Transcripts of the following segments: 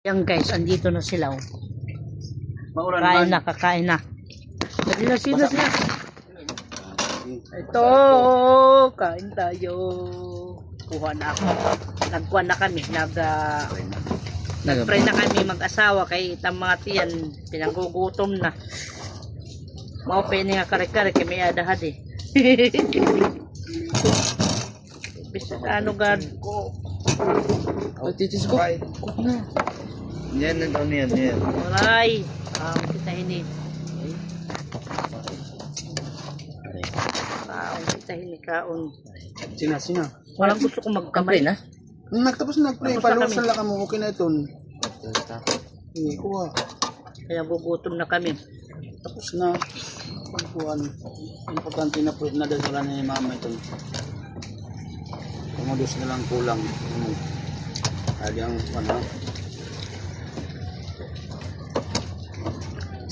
Yan guys, andito na sila. Oh. Maulan Kain man. na, kakain na. Sila. Ito, kain tayo. Kuha na ako. Nagkuha na kami. Nag-pray na kami mag-asawa kay itang mga tiyan. Pinanggugutom na. Maupin nga kare-kare kay may adahad eh. Bisa ano gad ko. Titis ko. Yan na daw niyan. Alay. Kita ini. Kita ini kaon. Sina. Walang gusto ko magkamay na. Nagtapos na nag-play. Tapos na Palusan lang mo. Okay na ito. Kuha. Kaya gugutom na kami. Tapos na. Pagkuhan. Importante na po. Nadasalan na ni mama ito. Kumados na lang kulang. Kaya ang ano.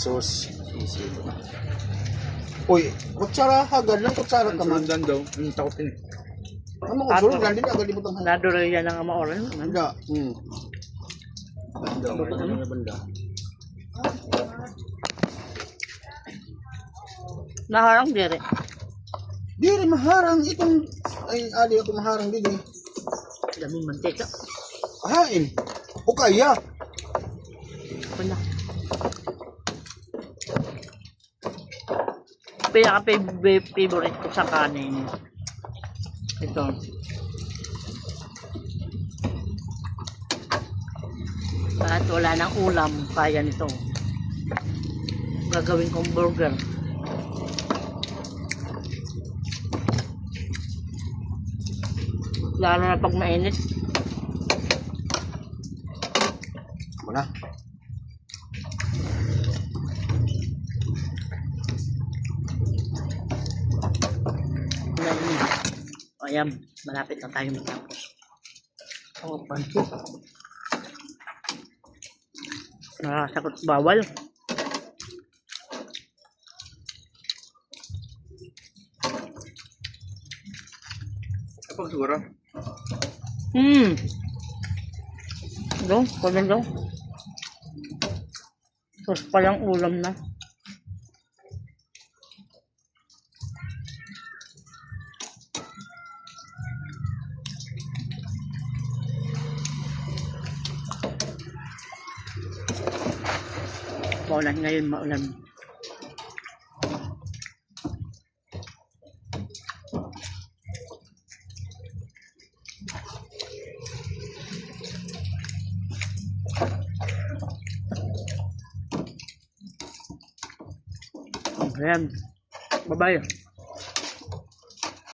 Sos. Uy, kutsara hagad lang. Kutsara ka man. Sundan daw. Ang takopin. Ano ko? Sunod lang din. Agad ibutang hagad. Naduro yan ang amaoran. Banda. Banda. Naharang dire. Di rin maharang. Itong ay ali ako maharang din eh. Daming mantika. Hain. O kaya. Wala. Pinaka-favorite ko sa kanin. Ito. At wala nang ulam. Kaya nito. Gagawin kong burger. Lalo na pag mainit. Wala. Ayan, malapit na tayo matapos. Oh, pansit. Nakasakot bawal. Kapag siguro? Dong, kulang dong. Tapos palang ulam na. Maulan ngayon, maulan. Ayan. Bye-bye.